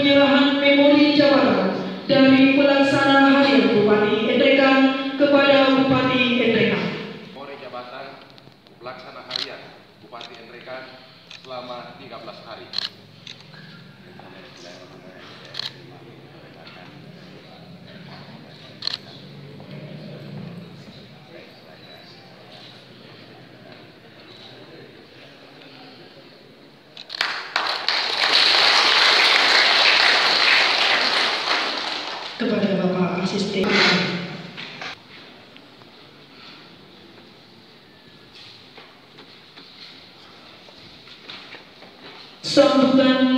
penyerahan memori jabatan dari pelaksana harian Bupati Enrekang kepada Bupati Enrekang. Memori jabatan pelaksana harian Bupati Enrekang selama 13 hari. Kepada Bapak Asisten sambutan